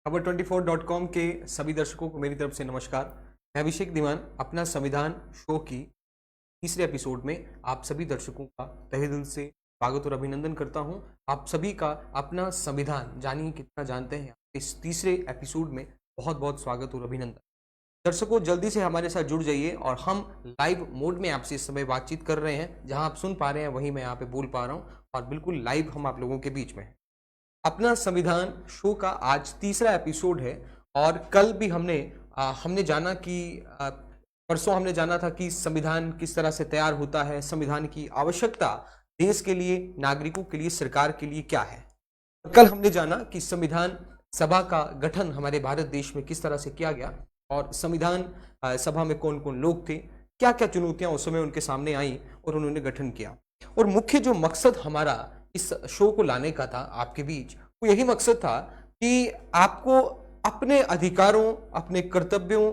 खबर24.com के सभी दर्शकों को मेरी तरफ से नमस्कार। मैं अभिषेक दीवान अपना संविधान शो की तीसरे एपिसोड में आप सभी दर्शकों का तहे दिल से स्वागत और अभिनंदन करता हूं। आप सभी का अपना संविधान जानिए कितना जानते हैं इस तीसरे एपिसोड में बहुत बहुत स्वागत और अभिनंदन। दर्शकों जल्दी से हमारे साथ जुड़ जाइए और हम लाइव मोड में आपसे इस समय बातचीत कर रहे हैं। जहां आप सुन पा रहे हैं वहीं मैं यहाँ पे बोल पा रहा हूँ और बिल्कुल लाइव हम आप लोगों के बीच में हैं। अपना संविधान शो का आज तीसरा एपिसोड है और कल भी हमने जाना कि परसों हमने जाना था कि संविधान किस तरह से तैयार होता है, संविधान की आवश्यकता देश के लिए, नागरिकों के लिए, सरकार के लिए क्या है। कल हमने जाना कि संविधान सभा का गठन हमारे भारत देश में किस तरह से किया गया और संविधान सभा में कौन कौन लोग थे, क्या क्या चुनौतियां उस समय उनके सामने आई और उन्होंने गठन किया। और मुख्य जो मकसद हमारा इस शो को लाने का था आपके बीच, वो यही मकसद था कि आपको अपने अधिकारों, अपने कर्तव्यों,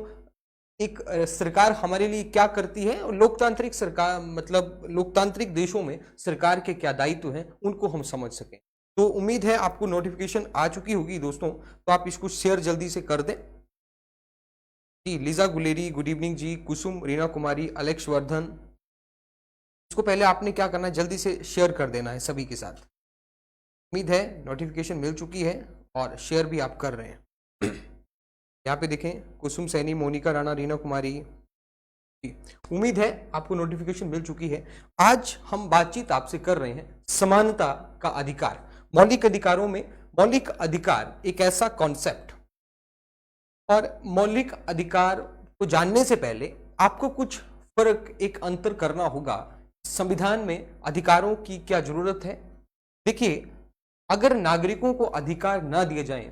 एक सरकार हमारे लिए क्या करती है और लोकतांत्रिक सरकार मतलब लोकतांत्रिक देशों में सरकार के क्या दायित्व हैं उनको हम समझ सकें। तो उम्मीद है आपको नोटिफिकेशन आ चुकी होगी दोस्तों, तो आप इसको शेयर जल्दी से कर दें। जी लीजा गुलेरी गुड इवनिंग जी, कुसुम, रीना कुमारी, अलेक्स वर्धन, इसको पहले आपने क्या करना है, जल्दी से शेयर कर देना है सभी के साथ। उम्मीद है नोटिफिकेशन मिल चुकी है और शेयर भी आप कर रहे हैं। यहाँ पे देखें कुसुम सैनी, मोनिका राणा, रीना कुमारी, उम्मीद है आपको नोटिफिकेशन मिल चुकी है। आज हम बातचीत आपसे कर रहे हैं समानता का अधिकार। मौलिक अधिकारों में मौलिक अधिकार एक ऐसा कॉन्सेप्ट, और मौलिक अधिकार को जानने से पहले आपको कुछ फर्क, एक अंतर करना होगा। संविधान में अधिकारों की क्या जरूरत है। देखिए, अगर नागरिकों को अधिकार न दिए जाएं,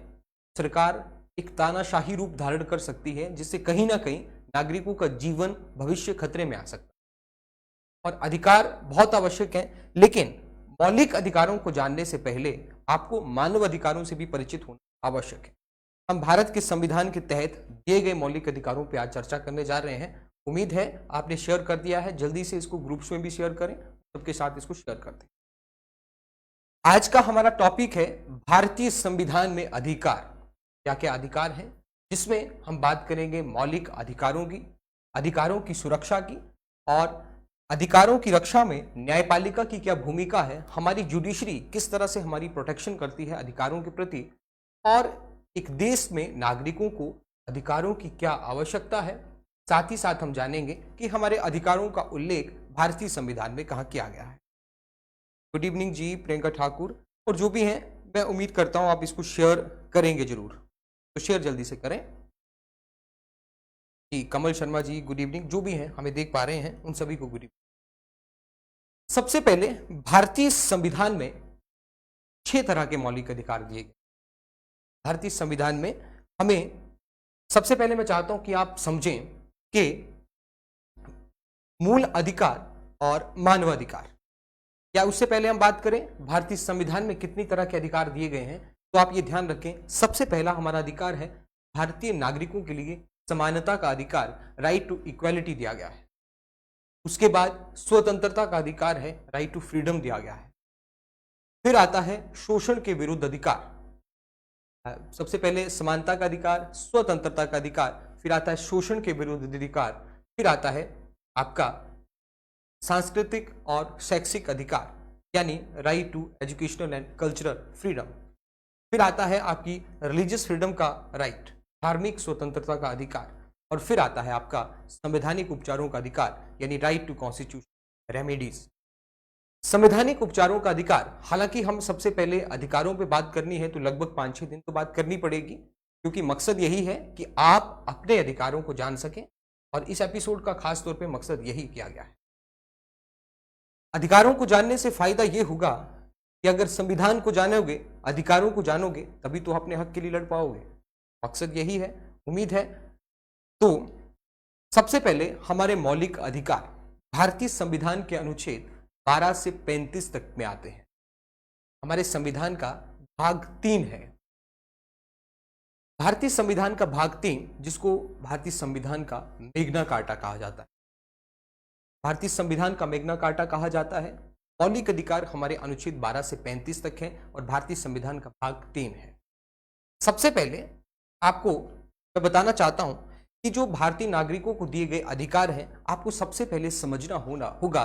सरकार एक तानाशाही रूप धारण कर सकती है जिससे कहीं ना कहीं नागरिकों का जीवन, भविष्य खतरे में आ सकता है। और अधिकार बहुत आवश्यक है, लेकिन मौलिक अधिकारों को जानने से पहले आपको मानव अधिकारों से भी परिचित होना आवश्यक है। हम भारत के संविधान के तहत दिए गए मौलिक अधिकारों पर आज चर्चा करने जा रहे हैं। उम्मीद है आपने शेयर कर दिया है, जल्दी से इसको ग्रुप्स में भी शेयर करें, सबके साथ इसको शेयर कर दें। आज का हमारा टॉपिक है भारतीय संविधान में अधिकार, क्या क्या अधिकार हैं, जिसमें हम बात करेंगे मौलिक अधिकारों की सुरक्षा की, और अधिकारों की रक्षा में न्यायपालिका की क्या भूमिका है, हमारी जुडिशरी किस तरह से हमारी प्रोटेक्शन करती है अधिकारों के प्रति, और एक देश में नागरिकों को अधिकारों की क्या आवश्यकता है। साथ ही साथ हम जानेंगे कि हमारे अधिकारों का उल्लेख भारतीय संविधान में कहाँ किया गया है। गुड इवनिंग जी, प्रियंका ठाकुर, और जो भी हैं मैं उम्मीद करता हूं आप इसको शेयर करेंगे जरूर, तो शेयर जल्दी से करें जी। कमल शर्मा जी गुड इवनिंग, जो भी हैं हमें देख पा रहे हैं उन सभी को गुड इवनिंग। सबसे पहले भारतीय संविधान में 6 तरह के मौलिक अधिकार दिए गए। भारतीय संविधान में हमें सबसे पहले मैं चाहता हूं कि आप समझें कि मूल अधिकार और मानवाधिकार, या उससे पहले हम बात करें भारतीय संविधान में कितनी तरह के अधिकार दिए गए हैं, तो आप ये ध्यान रखें। सबसे पहला हमारा अधिकार है भारतीय नागरिकों के लिए समानता का अधिकार, राइट टू इक्वालिटी दिया गया है। उसके बाद स्वतंत्रता का अधिकार है, राइट टू फ्रीडम दिया गया है। फिर आता है शोषण के विरुद्ध अधिकार। सबसे पहले समानता का अधिकार, स्वतंत्रता का अधिकार, फिर आता है शोषण के विरुद्ध अधिकार, फिर आता है आपका सांस्कृतिक और शैक्षिक अधिकार, यानी right to educational and cultural freedom. फिर आता है आपकी रिलीजियस फ्रीडम का राइट, धार्मिक स्वतंत्रता का अधिकार, और फिर आता है आपका संवैधानिक उपचारों का अधिकार, यानी राइट टू कॉन्स्टिट्यूशन रेमेडीज। संवैधानिक उपचारों का अधिकार, हालांकि हम सबसे पहले अधिकारों पे बात करनी है तो लगभग 5-6 दिन तो बात करनी पड़ेगी, क्योंकि मकसद यही है कि आप अपने अधिकारों को जान सकें, और इस एपिसोड का खास तौर पे मकसद यही किया गया है। अधिकारों को जानने से फायदा यह होगा कि अगर संविधान को जानोगे, अधिकारों को जानोगे, तभी तो अपने हक के लिए लड़ पाओगे। मकसद यही है, उम्मीद है। तो सबसे पहले हमारे मौलिक अधिकार भारतीय संविधान के अनुच्छेद 12 से 35 तक में आते हैं। हमारे संविधान का भाग 3 है। भारतीय संविधान का भाग 3, जिसको भारतीय संविधान का मेग्ना कार्टा कहा जाता है, भारतीय संविधान का मेग्ना कार्टा कहा जाता है। मौलिक अधिकार हमारे अनुच्छेद 12 से 35 तक हैं और भारतीय संविधान का भाग 3 है। सबसे पहले आपको मैं बताना चाहता हूं कि जो भारतीय नागरिकों को दिए गए अधिकार हैं, आपको सबसे पहले समझना होगा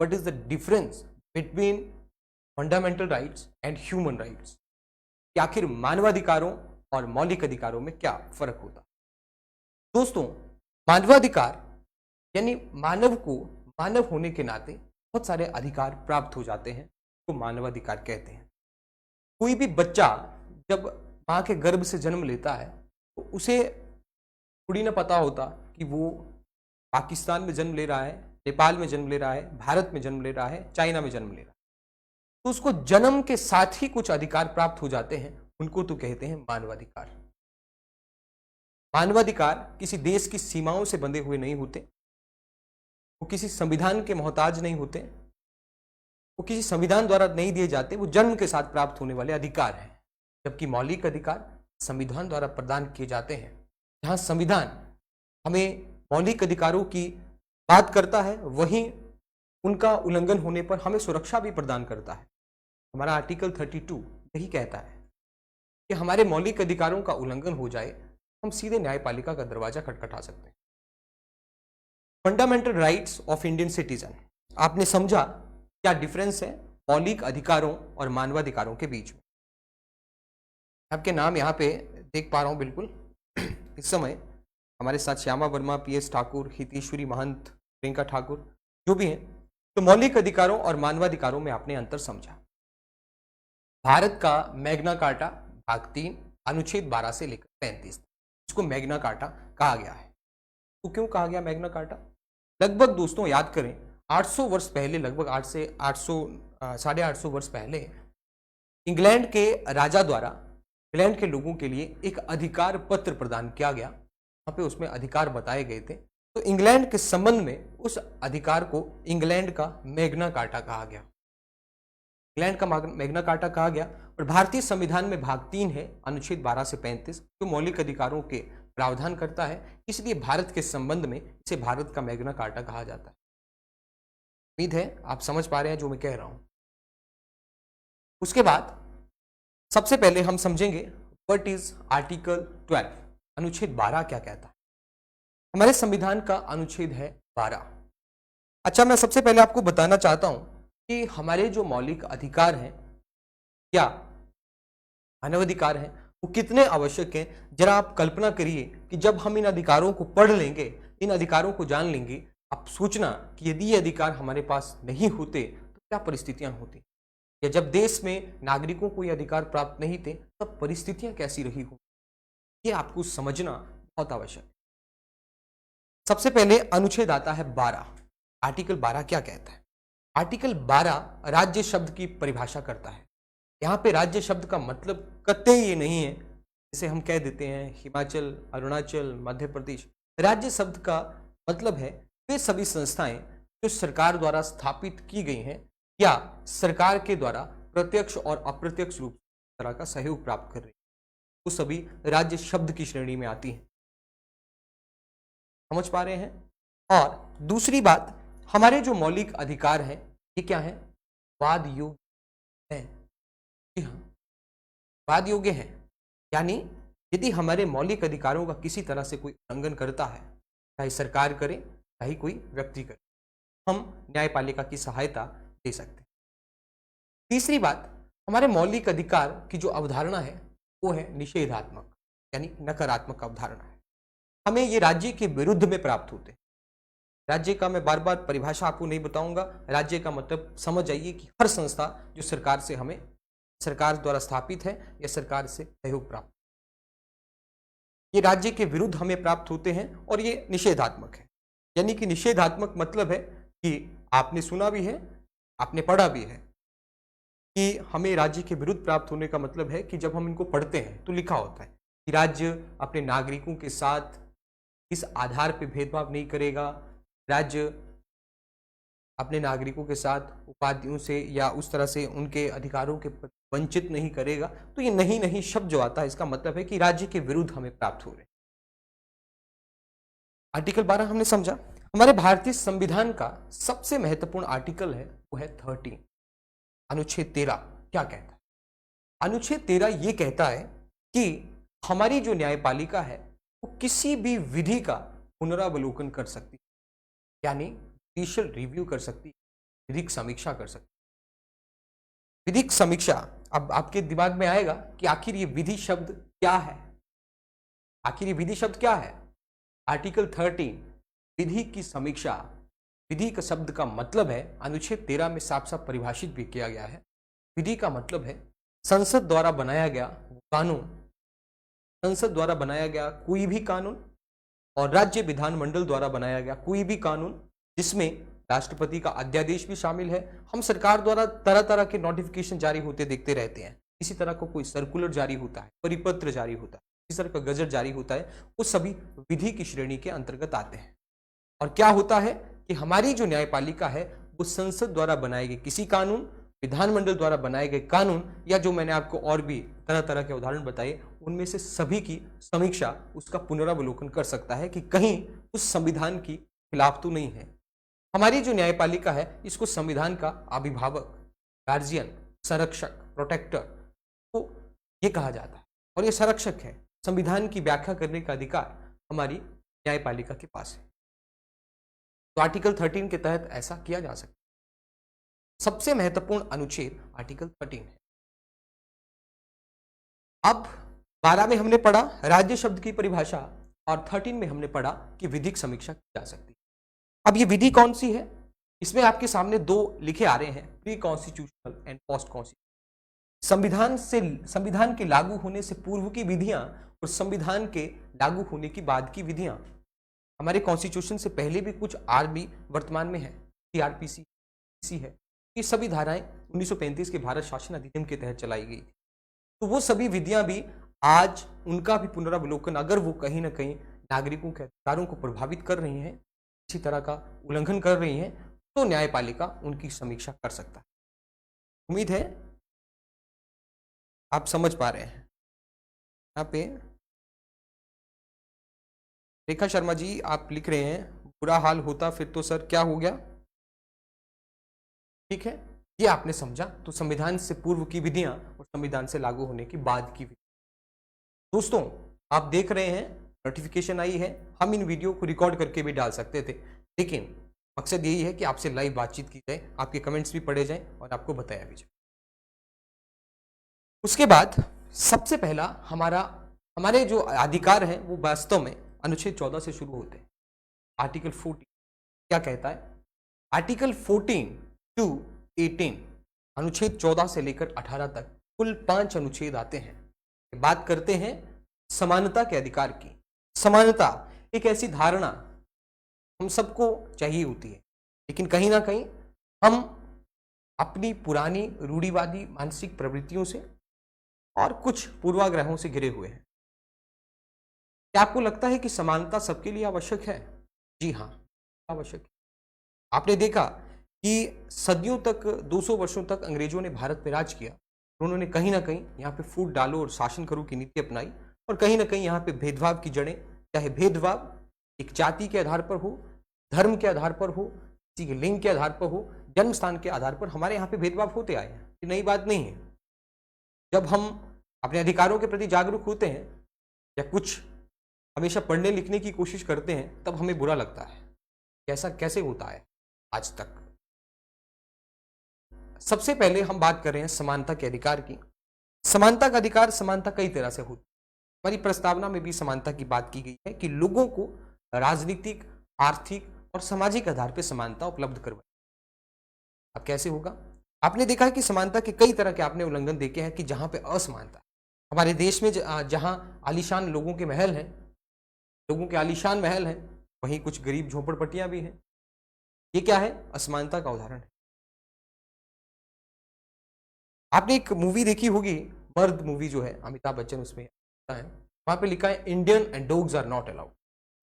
what is the difference between fundamental rights and human rights, कि आखिर मानवाधिकारों और मौलिक अधिकारों में क्या फर्क होता है। दोस्तों, मानवाधिकार यानी मानव को मानव होने के नाते बहुत सारे अधिकार प्राप्त हो जाते हैं, तो मानवाधिकार कहते हैं। कोई भी बच्चा जब मां के गर्भ से जन्म लेता है तो उसे थोड़ी ना पता होता कि वो पाकिस्तान में जन्म ले रहा है, नेपाल में जन्म ले रहा है, भारत में जन्म ले रहा है, चाइना में जन्म ले रहा है। तो उसको जन्म के साथ ही कुछ अधिकार प्राप्त हो जाते हैं, उनको तो कहते हैं मानवाधिकार। मानवाधिकार किसी देश की सीमाओं से बंधे हुए नहीं होते, वो किसी संविधान के मोहताज नहीं होते, वो किसी संविधान द्वारा नहीं दिए जाते, वो जन्म के साथ प्राप्त होने वाले अधिकार हैं। जबकि मौलिक अधिकार संविधान द्वारा प्रदान किए जाते हैं। जहां संविधान हमें मौलिक अधिकारों की बात करता है, वहीं उनका उल्लंघन होने पर हमें सुरक्षा भी प्रदान करता है। हमारा आर्टिकल 32 यही कहता है कि हमारे मौलिक अधिकारों का उल्लंघन हो जाए, हम सीधे न्यायपालिका का दरवाजा खटखटा सकते हैं। Fundamental rights of Indian citizen, आपने समझा क्या डिफरेंस है मौलिक अधिकारों और मानवाधिकारों के बीच में। आपके नाम यहाँ पे देख पा रहा हूँ बिल्कुल। इस समय हमारे साथ श्यामा वर्मा, PS ठाकुर, हितेश्वरी महंत, प्रियंका ठाकुर जो भी हैं। तो मौलिक अधिकारों और मानवाधिकारों में आपने अंतर समझा। भारत का मैग्ना कार्टा भाग 3 अनुच्छेद 12 से लेकर 35, इसको मैग्ना कार्टा कहा गया है। तो क्यों कहा गया मैग्ना कार्टा? लगभग दोस्तों याद करें 800 वर्ष पहले, लगभग 8 से 850 वर्ष पहले इंग्लैंड के राजा द्वारा इंग्लैंड के लोगों के लिए एक अधिकार पत्र प्रदान किया गया। वहां पे उसमें अधिकार बताए गए थे। तो इंग्लैंड के संबंध में उस अधिकार को इंग्लैंड का मैग्ना कार्टा कहा गया, इंग्लैंड का मैग्ना कार्टा कहा गया। और भारतीय संविधान में भाग 3 है अनुच्छेद 12 से 35 जो मौलिक अधिकारों के प्रावधान करता है, इसलिए भारत के संबंध में इसे भारत का मैग्ना कार्टा कहा जाता है। उम्मीद है आप समझ पा रहे हैं जो मैं कह रहा हूं। उसके बाद सबसे पहले हम समझेंगे व्हाट इज आर्टिकल 12, अनुच्छेद 12 क्या कहता है। हमारे संविधान का अनुच्छेद है 12। अच्छा, मैं सबसे पहले आपको बताना चाहता हूं कि हमारे जो मौलिक अधिकार हैं, क्या मानवाधिकार हैं, वो कितने आवश्यक हैं। जरा आप कल्पना करिए कि जब हम इन अधिकारों को पढ़ लेंगे, इन अधिकारों को जान लेंगे, आप सोचना कि यदि ये अधिकार हमारे पास नहीं होते तो क्या परिस्थितियां होती, या जब देश में नागरिकों को ये अधिकार प्राप्त नहीं थे तब परिस्थितियां कैसी रही हो। ये आपको समझना बहुत आवश्यक है। सबसे पहले अनुच्छेद आता है 12। आर्टिकल 12 क्या कहता है? आर्टिकल 12 राज्य शब्द की परिभाषा करता है। यहाँ पे राज्य शब्द का मतलब कतई ये नहीं है जैसे हम कह देते हैं हिमाचल, अरुणाचल, मध्य प्रदेश। राज्य शब्द का मतलब है वे सभी संस्थाएं जो सरकार द्वारा स्थापित की गई हैं या सरकार के द्वारा प्रत्यक्ष और अप्रत्यक्ष रूप से तरह का सहयोग प्राप्त कर रही है, वो सभी राज्य शब्द की श्रेणी में आती हैं। समझ पा रहे हैं? और दूसरी बात, हमारे जो मौलिक अधिकार हैं ये क्या है? वाद योग्य है। जी हाँ, वाद योग्य है। यानी यदि हमारे मौलिक अधिकारों का किसी तरह से कोई उल्लंघन करता है, चाहे सरकार करे चाहे कोई व्यक्ति करे, हम न्यायपालिका की सहायता दे सकते हैं। तीसरी बात, हमारे मौलिक अधिकार की जो अवधारणा है वो है निषेधात्मक, यानी नकारात्मक अवधारणा है। हमें ये राज्य के विरुद्ध में प्राप्त होते हैं। राज्य का मैं बार बार परिभाषा आपको नहीं बताऊंगा। राज्य का मतलब समझ जाइए कि हर संस्था जो सरकार से हमें, सरकार द्वारा स्थापित है या सरकार से सहयोग प्राप्त, ये राज्य के विरुद्ध हमें प्राप्त होते हैं और ये निषेधात्मक है। यानी कि निषेधात्मक मतलब है कि आपने सुना भी है, आपने पढ़ा भी है कि हमें राज्य के विरुद्ध प्राप्त होने का मतलब है कि जब हम इनको पढ़ते हैं तो लिखा होता है कि राज्य अपने नागरिकों के साथ इस आधार पर भेदभाव नहीं करेगा, राज्य अपने नागरिकों के साथ उपाधियों से या उस तरह से उनके अधिकारों के वंचित नहीं करेगा। तो ये नहीं शब्द जो आता है इसका मतलब है कि राज्य के विरुद्ध हमें प्राप्त हो रहे। आर्टिकल 12 हमने समझा। हमारे भारतीय संविधान का सबसे महत्वपूर्ण आर्टिकल है वो है 13, अनुच्छेद 13 क्या कहता है? अनुच्छेद 13 ये कहता है कि हमारी जो न्यायपालिका है वो किसी भी विधि का पुनरावलोकन कर सकती है, यानी जुडिशियल रिव्यू कर सकती है, विधिक समीक्षा कर सकती है। विधिक समीक्षा, अब आपके दिमाग में आएगा कि आखिर ये विधि शब्द क्या है। आखिर ये विधि शब्द क्या है? आर्टिकल 13 विधि की समीक्षा। विधि का शब्द का मतलब है, अनुच्छेद 13 में साफ साफ परिभाषित भी किया गया है। विधि का मतलब है संसद द्वारा बनाया गया कानून, संसद द्वारा बनाया गया कोई भी कानून और राज्य विधानमंडल द्वारा बनाया गया कोई भी कानून, जिसमें राष्ट्रपति का अध्यादेश भी शामिल है। हम सरकार द्वारा तरह तरह के नोटिफिकेशन जारी होते देखते रहते हैं। इसी तरह का कोई सर्कुलर जारी होता है, परिपत्र जारी होता है, इस तरह का गजट जारी होता है, वो सभी विधि की श्रेणी के अंतर्गत आते हैं। और क्या होता है कि हमारी जो न्यायपालिका है वो संसद द्वारा बनाए गए किसी कानून, विधानमंडल द्वारा बनाए गए कानून, या जो मैंने आपको और भी तरह तरह के उदाहरण बताए, उनमें से सभी की समीक्षा, उसका पुनरावलोकन कर सकता है कि कहीं उस संविधान की खिलाफ तो नहीं है। हमारी जो न्यायपालिका है इसको संविधान का अभिभावक, गार्जियन, संरक्षक, प्रोटेक्टर को ये कहा जाता है, और ये संरक्षक है। संविधान की व्याख्या करने का अधिकार हमारी न्यायपालिका के पास है। तो आर्टिकल 13 के तहत ऐसा किया जा सकता है। सबसे महत्वपूर्ण अनुच्छेद आर्टिकल 13 है। अब 12 में हमने पढ़ा राज्य शब्द की परिभाषा, और 13 में हमने पढ़ा कि विधिक समीक्षा की जा सकती है। अब ये विधि कौन सी है? इसमें आपके सामने दो लिखे आ रहे हैं, pre constitutional and post constitutional. संविधान के लागू होने से पूर्व की विधियां और संविधान के लागू होने की बाद की विधियां। हमारे कॉन्स्टिट्यूशन से पहले भी कुछ आरबी वर्तमान में है, सीआरपीसी है। ये सभी धाराएं 1935 के भारत शासन अधिनियम के तहत चलाई गई। तो वो सभी विधियां भी आज उनका भी पुनरावलोकन, अगर वो कहीं ना कहीं नागरिकों के अधिकारों को प्रभावित कर रही हैं, इसी तरह का उल्लंघन कर रही हैं, तो न्यायपालिका उनकी समीक्षा कर सकता है। उम्मीद है आप समझ पा रहे हैं। यहाँ पे रेखा शर्मा जी आप लिख रहे हैं, बुरा हाल होता फिर तो सर क्या हो गया। ठीक है, ये आपने समझा। तो संविधान से पूर्व की विधियां और संविधान से लागू होने की बाद की विधि। दोस्तों आप देख रहे हैं नोटिफिकेशन आई है। हम इन वीडियो को रिकॉर्ड करके भी डाल सकते थे, लेकिन मकसद यही है कि आपसे लाइव बातचीत की जाए, आपके कमेंट्स भी पढ़े जाएं और आपको बताया भी जाए। उसके बाद सबसे पहला हमारे जो अधिकार हैं वो वास्तव में अनुच्छेद 14 से शुरू होते हैं। आर्टिकल 14 क्या कहता है? आर्टिकल 14 टू 18, अनुच्छेद 14 से लेकर 18 तक कुल 5 अनुच्छेद आते हैं। बात करते हैं समानता के अधिकार की। समानता एक ऐसी धारणा हम सबको चाहिए होती है, लेकिन कहीं ना कहीं हम अपनी पुरानी रूढ़िवादी मानसिक प्रवृत्तियों से और कुछ पूर्वाग्रहों से घिरे हुए हैं। क्या आपको लगता है कि समानता सबके लिए आवश्यक है? जी हाँ, आवश्यक है। आपने देखा कि सदियों तक, 200 वर्षों तक अंग्रेजों ने भारत में राज किया। उन्होंने कहीं ना कहीं यहाँ पे फूट डालो और शासन करो की नीति अपनाई, और कहीं ना कहीं यहाँ पे भेदभाव की जड़ें, चाहे भेदभाव एक जाति के आधार पर हो, धर्म के आधार पर हो, किसी के लिंग के आधार पर हो, जन्म स्थान के आधार पर, हमारे यहाँ पे भेदभाव होते आए हैं। ये नई बात नहीं है। जब हम अपने अधिकारों के प्रति जागरूक होते हैं या कुछ हमेशा पढ़ने लिखने की कोशिश करते हैं, तब हमें बुरा लगता है ऐसा कैसे होता है आज तक। सबसे पहले हम बात कर रहे हैं समानता के अधिकार की। समानता का अधिकार, समानता कई तरह से होती है। हमारी प्रस्तावना में भी समानता की बात की गई है कि लोगों को राजनीतिक, आर्थिक और सामाजिक आधार पर समानता उपलब्ध करवाई। अब कैसे होगा? आपने देखा है कि समानता के कई तरह के आपने उल्लंघन देखे हैं कि जहां पे असमानता, हमारे देश में जहां आलीशान लोगों के महल हैं, लोगों के आलीशान महल हैं, वहीं कुछ गरीब झोपड़पट्टियां भी हैं। ये क्या है? असमानता का उदाहरण है। आपने एक मूवी देखी होगी, मर्द मूवी जो है, अमिताभ बच्चन उसमें है, वहां पे लिखा है Indian and dogs are not allowed,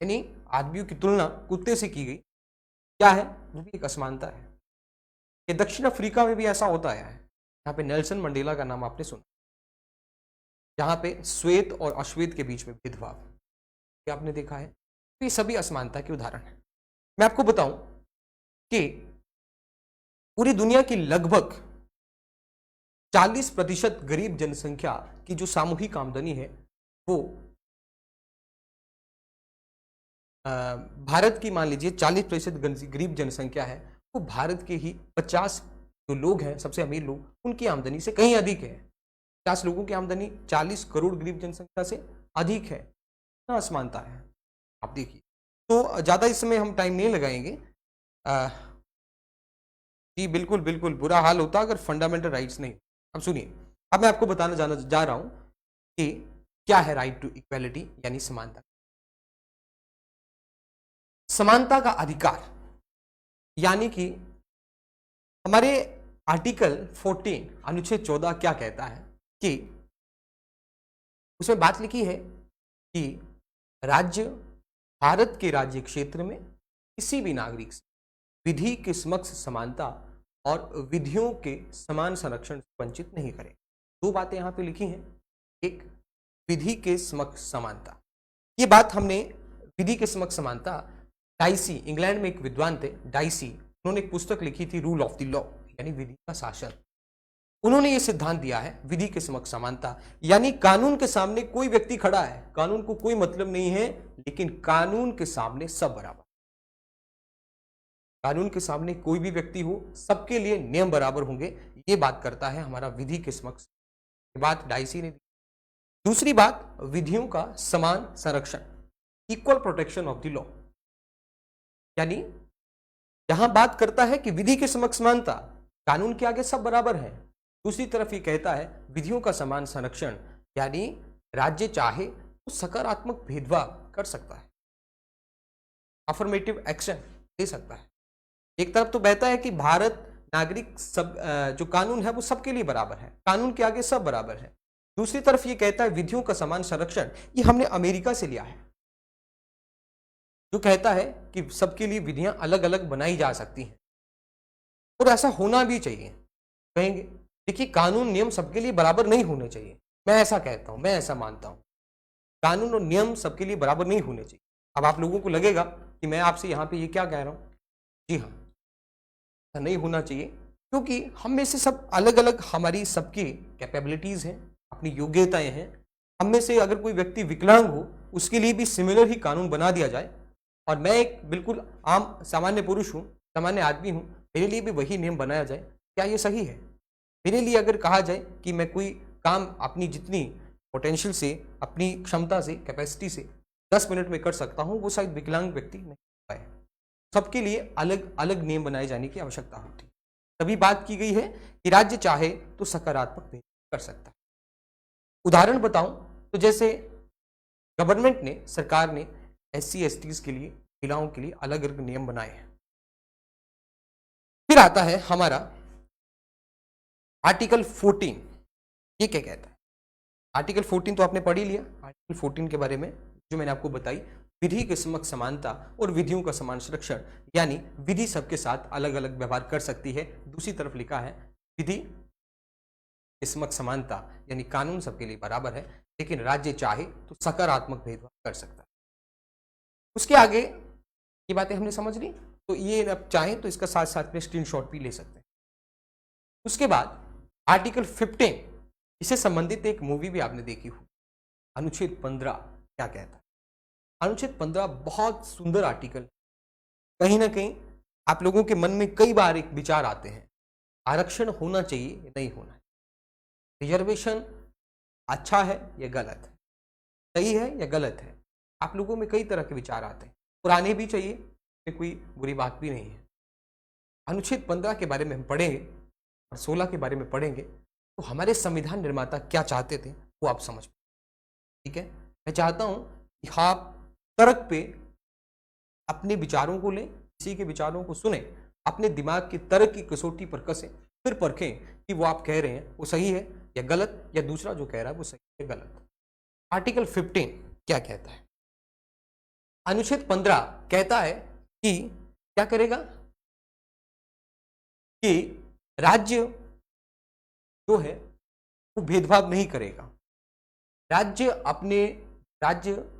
यानी आदमियों की तुलना कुत्ते से की गई। क्या है? वो भी एक असमानता है। ये दक्षिण अफ्रीका में भी ऐसा होता है। यहाँ पे नेल्सन मंडेला का नाम आपने सुना, जहां पे श्वेत और अश्वेत के बीच में भेदभाव ये आपने देखा है। तो ये सभी असमानता के उदाहरण हैं। मैं आपको बताऊं कि पूरी दुनिया की लगभग 40% गरीब जनसंख्या की जो सामूहिक आमदनी है वो भारत की मान लीजिए 40% गरीब जनसंख्या है, वो भारत के ही 50 जो लोग हैं, सबसे अमीर लोग, उनकी आमदनी से कहीं अधिक है। 50 लोगों की आमदनी 40 करोड़ गरीब जनसंख्या से अधिक है। इतना असमानता है, आप देखिए। तो ज़्यादा इसमें हम टाइम नहीं लगाएंगे। जी बिल्कुल बिल्कुल, बुरा हाल होता अगर फंडामेंटल राइट्स नहीं। अब सुनिए, अब मैं आपको बताना जा रहा हूं कि क्या है राइट टू इक्वालिटी यानी समानता। समानता का अधिकार यानी कि हमारे आर्टिकल 14 अनुच्छेद 14 क्या कहता है कि उसमें बात लिखी है कि राज्य भारत के राज्य क्षेत्र में किसी भी नागरिक से विधि के समक्ष समानता और विधियों के समान संरक्षण से वंचित नहीं करे। दो बातें यहां पे लिखी हैं। एक, विधि के समक्ष समानता। ये बात हमने विधि के समक्ष समानता, डाइसी, इंग्लैंड में एक विद्वान थे डाइसी, उन्होंने एक पुस्तक लिखी थी रूल ऑफ द लॉ यानी विधि का शासन। उन्होंने ये सिद्धांत दिया है विधि के समक्ष समानता, यानी कानून के सामने कोई व्यक्ति खड़ा है, कानून को कोई मतलब नहीं है, लेकिन कानून के सामने सब बराबर। कानून के सामने कोई भी व्यक्ति हो, सबके लिए नियम बराबर होंगे। ये बात करता है हमारा विधि के समक्ष, ये बात डाइसी ने दी। दूसरी बात, विधियों का समान संरक्षण, equal protection of the law, यानी यहां बात करता है कि विधि के समक्ष समानता, कानून के आगे सब बराबर है। दूसरी तरफ ये कहता है विधियों का समान संरक्षण, यानी राज्य चाहे तो सकारात्मक भेदभाव कर सकता है, अफर्मेटिव एक्शन ले सकता है। एक तरफ तो बहता है कि भारत नागरिक सब, जो कानून है वो सबके लिए बराबर है, कानून के आगे सब बराबर है। दूसरी तरफ ये कहता है विधियों का समान संरक्षण, ये हमने अमेरिका से लिया है, जो कहता है कि सबके लिए विधियां अलग अलग बनाई जा सकती हैं और ऐसा होना भी चाहिए। कहेंगे देखिए कानून नियम सबके लिए बराबर नहीं होने चाहिए, मैं ऐसा कहता हूं, मैं ऐसा मानता हूं, कानून और नियम सबके लिए बराबर नहीं होने चाहिए। अब आप लोगों को लगेगा कि मैं आपसे यहां पे ये क्या कह रहा हूं। जी हाँ, ऐसा नहीं होना चाहिए, क्योंकि हम में से सब अलग अलग, हमारी सबकी कैपेबिलिटीज हैं, अपनी योग्यताएं हैं। हम में से अगर कोई व्यक्ति विकलांग हो, उसके लिए भी सिमिलर ही कानून बना दिया जाए, और मैं एक बिल्कुल आम सामान्य पुरुष हूँ, सामान्य आदमी हूँ, मेरे लिए भी वही नियम बनाया जाए, क्या ये सही है? मेरे लिए अगर कहा जाए कि मैं कोई काम अपनी जितनी पोटेंशियल से, अपनी क्षमता से, कैपेसिटी से 10 मिनट में कर सकता हूँ, वो शायद विकलांग व्यक्ति नहीं कर पाए। सबके लिए अलग अलग नियम बनाए जाने की आवश्यकता होती है। तभी बात की गई है कि राज्य चाहे तो सकारात्मक भेद कर सकता है। उदाहरण बताऊं तो जैसे गवर्नमेंट ने, सरकार ने SC STs के लिए, महिलाओं के लिए अलग अलग नियम बनाए हैं। फिर आता है हमारा आर्टिकल 14, ये क्या कहता है? आर्टिकल 14 तो आपने पढ़ ही लिया। आर्टिकल 14 के बारे में जो मैंने आपको बताई, विधि के समक्ष समानता और विधियों का समान संरक्षण, यानी विधि सबके साथ अलग अलग व्यवहार कर सकती है। दूसरी तरफ लिखा है विधि के समक्ष समानता, यानी कानून सबके लिए बराबर है, लेकिन राज्य चाहे तो सकारात्मक भेदभाव कर सकता है। उसके आगे ये बातें हमने समझ ली, तो ये अब चाहें तो इसका साथ साथ में स्क्रीनशॉट भी ले सकते हैं। उसके बाद आर्टिकल 15, इससे संबंधित एक मूवी भी आपने देखी हो, अनुच्छेद 15 क्या कहता है। अनुच्छेद 15 बहुत सुंदर आर्टिकल। कहीं ना कहीं आप लोगों के मन में कई बार एक विचार आते हैं, आरक्षण होना चाहिए नहीं होना है, रिजर्वेशन अच्छा है या गलत है, सही है या गलत है। आप लोगों में कई तरह के विचार आते हैं, पुराने भी चाहिए, इसमें कोई बुरी बात भी नहीं है। अनुच्छेद 15 के बारे में हम पढ़ेंगे और 16 के बारे में पढ़ेंगे, तो हमारे संविधान निर्माता क्या चाहते थे वो आप समझ पाए। ठीक है, मैं चाहता हूं कि आप तर्क पे अपने विचारों को लें, किसी के विचारों को सुने, अपने दिमाग की तर्क की कसौटी पर कसें, फिर परखें कि वो आप कह रहे हैं वो सही है या गलत, या दूसरा जो कह रहा है वो सही है गलत। आर्टिकल 15 क्या कहता है? अनुच्छेद 15 कहता है कि क्या करेगा कि राज्य जो है वो भेदभाव नहीं करेगा। राज्य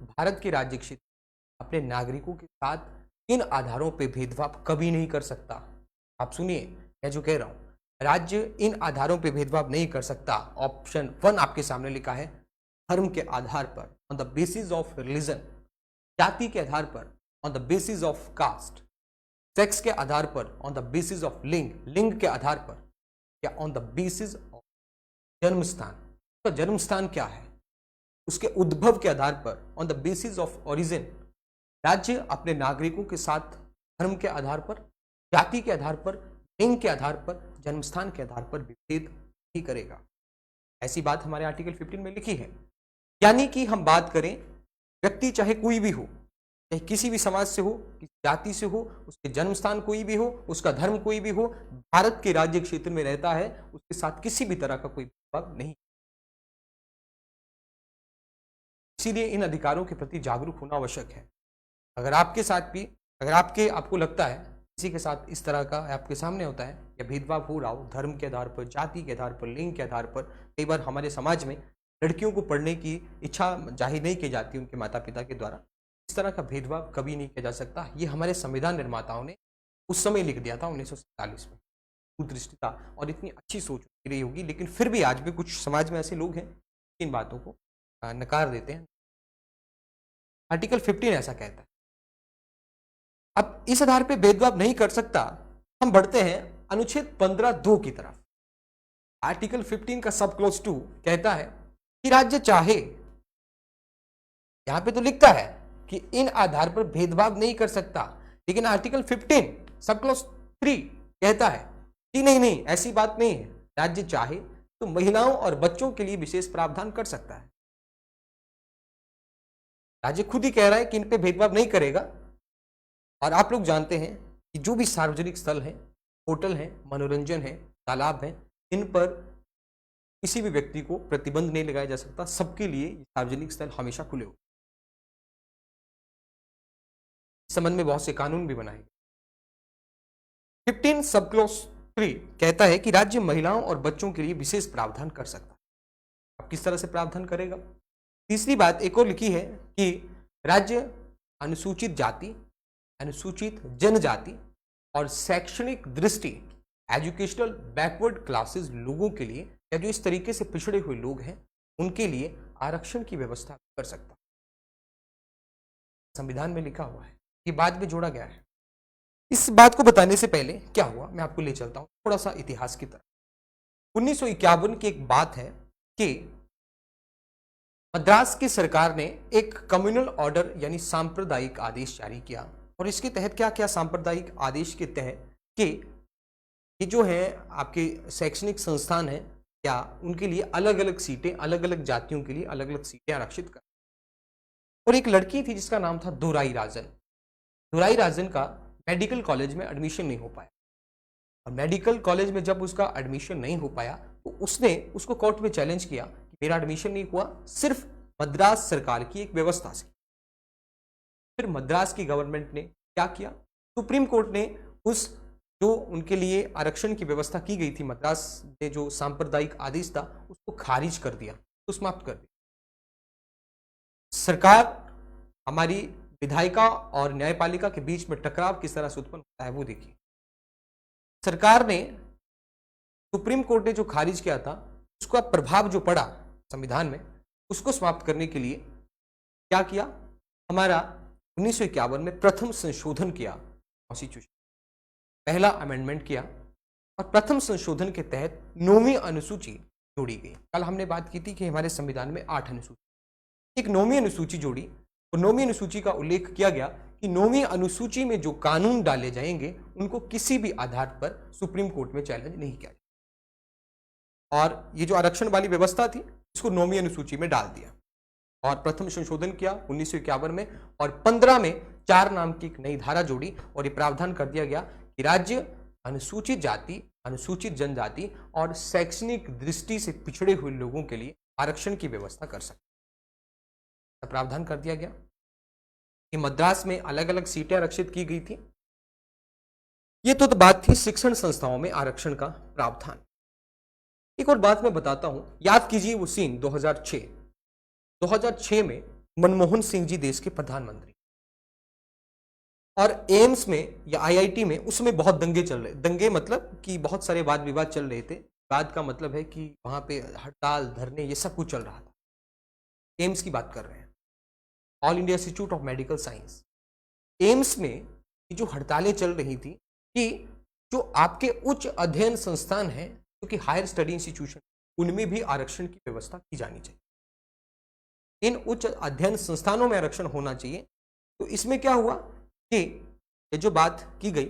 भारत के राज्य क्षेत्र अपने नागरिकों के साथ इन आधारों पे भेदभाव कभी नहीं कर सकता। आप सुनिए मैं जो कह रहा हूं, राज्य इन आधारों पे भेदभाव नहीं कर सकता। ऑप्शन 1 आपके सामने लिखा है, धर्म के आधार पर, on the basis of religion, जाति के आधार पर, on the basis of caste, sex के आधार पर, ऑन द बेसिस ऑफ लिंग, लिंग के आधार पर, या ऑन द बेसिस ऑफ जन्म स्थान। तो जन्म स्थान क्या है, उसके उद्भव के आधार पर, on the basis of origin, राज्य अपने नागरिकों के साथ धर्म के आधार पर, जाति के आधार पर, लिंग के आधार पर, जन्मस्थान के आधार पर विभेद ही करेगा। ऐसी बात हमारे आर्टिकल 15 में लिखी है। यानी कि हम बात करें, व्यक्ति चाहे कोई भी हो, चाहे किसी भी समाज से हो, किसी जाति से हो, उसके जन्मस्थान कोई भी हो, उसका धर्म कोई भी हो, भारत के राज्य क्षेत्र में रहता है, उसके साथ किसी भी तरह का कोई भेदभाव नहीं। इसीलिए इन अधिकारों के प्रति जागरूक होना आवश्यक है। अगर आपके साथ भी, अगर आपको लगता है किसी के साथ इस तरह का आपके सामने होता है या भेदभाव हो रहा हो धर्म के आधार पर, जाति के आधार पर, लिंग के आधार पर, कई बार हमारे समाज में लड़कियों को पढ़ने की इच्छा जाहिर नहीं की जाती उनके माता पिता के द्वारा, इस तरह का भेदभाव कभी नहीं किया जा सकता। ये हमारे संविधान निर्माताओं ने उस समय लिख दिया था 1947 में। दूरदृष्टिता और इतनी अच्छी सोच रही होगी, लेकिन फिर भी आज भी कुछ समाज में ऐसे लोग हैं इन बातों को नकार देते हैं। आर्टिकल 15 ऐसा कहता है। अब इस आधार पे भेदभाव नहीं कर सकता, हम बढ़ते हैं अनुच्छेद 15(2) की तरफ। आर्टिकल 15 का सब क्लोज 2 कहता है कि राज्य चाहे, यहां पे तो लिखता है कि इन आधार पर भेदभाव नहीं कर सकता, लेकिन आर्टिकल 15 सब क्लोज 3 कहता है कि नहीं, ऐसी बात नहीं है। राज्य चाहे तो महिलाओं और बच्चों के लिए विशेष प्रावधान कर सकता है। राज्य खुद ही कह रहा है कि इन पे भेदभाव नहीं करेगा। और आप लोग जानते हैं कि जो भी सार्वजनिक स्थल हैं, होटल हैं, मनोरंजन है, तालाब हैं, इन पर किसी भी व्यक्ति को प्रतिबंध नहीं लगाया जा सकता। सबके लिए सार्वजनिक स्थल हमेशा खुले हो। इस संबंध में बहुत से कानून भी बनाए गए। 15 सब क्लोज 3 कहता है कि राज्य महिलाओं और बच्चों के लिए विशेष प्रावधान कर सकता है। अब किस तरह से प्रावधान करेगा? तीसरी बात एक और लिखी है कि राज्य अनुसूचित जाति, अनुसूचित जनजाति और शैक्षणिक दृष्टि एजुकेशनल बैकवर्ड क्लासेस लोगों के लिए, या जो इस तरीके से पिछड़े हुए लोग हैं, उनके लिए आरक्षण की व्यवस्था कर सकता है। संविधान में लिखा हुआ है, ये बात भी जोड़ा गया है। इस बात को बताने से पहले क्या हुआ, मैं आपको ले चलता हूं थोड़ा सा इतिहास की तरफ। 1951 की एक बात है कि मद्रास की सरकार ने एक कम्युनल ऑर्डर यानी सांप्रदायिक आदेश जारी किया। और इसके तहत क्या क्या सांप्रदायिक आदेश के तहत कि ये जो है आपके शैक्षणिक संस्थान है, क्या उनके लिए अलग अलग सीटें, अलग अलग जातियों के लिए अलग अलग सीटें आरक्षित कर। और एक लड़की थी जिसका नाम था दुराई राजन। दुराई राजन का मेडिकल कॉलेज में एडमिशन नहीं हो पाया, और मेडिकल कॉलेज में जब उसका एडमिशन नहीं हो पाया तो उसने उसको कोर्ट में चैलेंज किया कि मेरा एडमिशन नहीं हुआ सिर्फ मद्रास सरकार की एक व्यवस्था से। फिर मद्रास की गवर्नमेंट ने क्या किया, सुप्रीम कोर्ट ने उस जो उनके लिए आरक्षण की व्यवस्था की गई थी, मद्रास ने जो सांप्रदायिक आदेश था उसको खारिज कर दिया, तो समाप्त कर दिया। सरकार, हमारी विधायिका और न्यायपालिका के बीच में टकराव किस तरह से उत्पन्न होता है वो देखिए। सरकार ने, सुप्रीम कोर्ट ने जो खारिज किया था उसका प्रभाव जो पड़ा संविधान में, उसको समाप्त करने के लिए क्या किया, हमारा 1951 में प्रथम संशोधन किया कॉन्स्टिट्यूशन, पहला अमेंडमेंट किया। और प्रथम संशोधन के तहत 9वीं अनुसूची जोड़ी गई। कल हमने बात की थी कि हमारे संविधान में 8 अनुसूची, एक 9वीं अनुसूची जोड़ी, और 9वीं अनुसूची का उल्लेख किया गया कि 9वीं अनुसूची में जो कानून डाले जाएंगे उनको किसी भी आधार पर सुप्रीम कोर्ट में चैलेंज नहीं किया जाए। और ये जो आरक्षण वाली व्यवस्था थी इसको 9वीं अनुसूची में डाल दिया और प्रथम संशोधन किया 1951 में, और 15 में 4 नाम की एक नई धारा जोड़ी और ये प्रावधान कर दिया गया कि राज्य अनुसूचित जाति, अनुसूचित जनजाति और शैक्षणिक दृष्टि से पिछड़े हुए लोगों के लिए आरक्षण की व्यवस्था कर सकते। प्रावधान कर दिया गया कि मद्रास में अलग अलग सीटें आरक्षित की गई थी। ये तो बात थी शिक्षण संस्थाओं में आरक्षण का प्रावधान। एक और बात मैं बताता हूं, याद कीजिए वो सीन 2006 में मनमोहन सिंह जी देश के प्रधानमंत्री, और एम्स में या आईआईटी में उसमें बहुत दंगे चल रहे, दंगे मतलब कि बहुत सारे वाद विवाद चल रहे थे। वाद का मतलब है कि वहां पे हड़ताल, धरने, ये सब कुछ चल रहा था। एम्स की बात कर रहे हैं, all India institute of medical science. AIIMS में ये जो हड़तालें चल रही थी कि जो आपके उच्च अध्ययन संस्थान हैं, जो कि हायर स्टडी इंस्टीट्यूशन, उनमें भी आरक्षण की व्यवस्था की जानी चाहिए। इन उच्च अध्ययन संस्थानों में आरक्षण होना चाहिए। तो इसमें क्या हुआ कि ये जो बात की गई,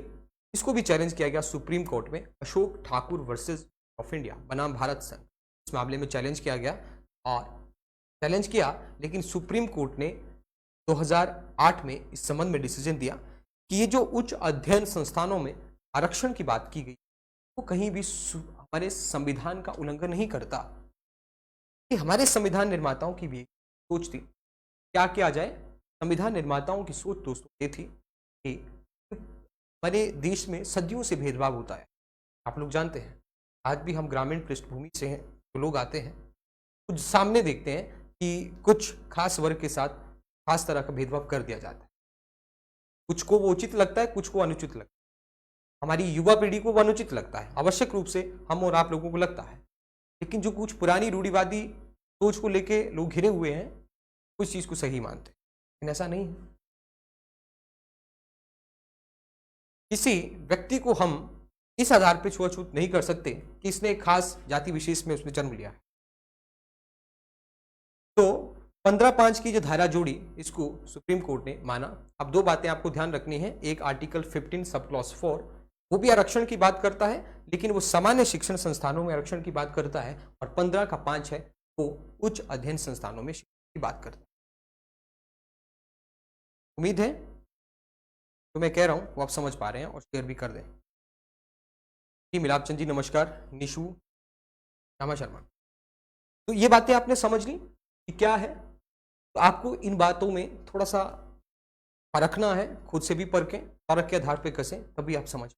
इसको भी चैलेंज किया गया सुप्रीम कोर्ट में, Ashok Thakur versus of India बनाम भारत संघ, इस मामले में चैलेंज किया गया और चैलेंज किया, लेकिन सुप्रीम कोर्ट ने 2008 में इस संबंध में डिसीजन दिया कि ये जो उच्च अध्ययन संस्थानों में आरक्षण की बात की गई वो कहीं भी हमारे संविधान का उल्लंघन नहीं करता। कि हमारे संविधान निर्माताओं की भी सोच थी, क्या किया जाए। संविधान निर्माताओं की सोच दोस्तों ये थी कि हमारे देश में सदियों से भेदभाव होता है, आप लोग जानते हैं। आज भी हम ग्रामीण पृष्ठभूमि से हैं, तो लोग आते हैं, कुछ सामने देखते हैं कि कुछ खास वर्ग के साथ खास तरह का भेदभाव कर दिया जाता है। कुछ को वो उचित लगता है, कुछ को अनुचित लगता है। हमारी युवा पीढ़ी को वो अनुचित लगता है, आवश्यक रूप से हम और आप लोगों को लगता है। लेकिन जो कुछ पुरानी रूढ़िवादी सोच को लेके लोग घिरे हुए हैं, उस चीज को सही मानते हैं, लेकिन ऐसा नहीं है। किसी व्यक्ति को हम इस आधार पर छुआछूत नहीं कर सकते कि इसने एक खास जाति विशेष में उसने जन्म लिया है। तो 15(5) की जो धारा जोड़ी, इसको सुप्रीम कोर्ट ने माना। अब दो बातें आपको ध्यान रखनी है, एक आर्टिकल 15 सब क्लॉज 4 वो भी आरक्षण की बात करता है, लेकिन वो सामान्य शिक्षण संस्थानों में आरक्षण की बात करता है, और 15 का 5 है वो उच्च अध्ययन संस्थानों में शिक्षण की बात करता है। उम्मीद है तो मैं कह रहा हूं वो आप समझ पा रहे हैं और शेयर भी कर दें। जी मिलाप चंद जी नमस्कार, निशु श्यामा शर्मा। तो ये बातें आपने समझ ली कि क्या है। तो आपको इन बातों में थोड़ा सा परखना है, खुद से भी परखें, परख के आधार पर कसें, तभी आप समझ।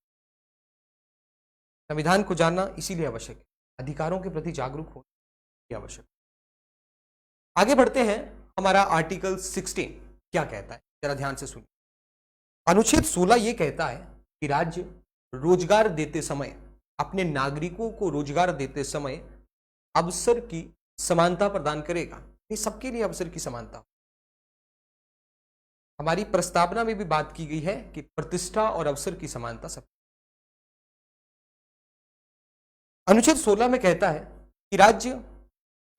संविधान को जानना इसीलिए आवश्यक है, अधिकारों के प्रति जागरूक होना आवश्यक। आगे बढ़ते हैं, हमारा आर्टिकल 16 क्या कहता है, जरा ध्यान से सुनिए। अनुच्छेद 16 ये कहता है कि राज्य रोजगार देते समय, अपने नागरिकों को रोजगार देते समय अवसर की समानता प्रदान करेगा। ये सबके लिए अवसर की समानता। हमारी प्रस्तावना में भी बात की गई है कि प्रतिष्ठा और अवसर की समानता सब। अनुच्छेद 16 में कहता है कि राज्य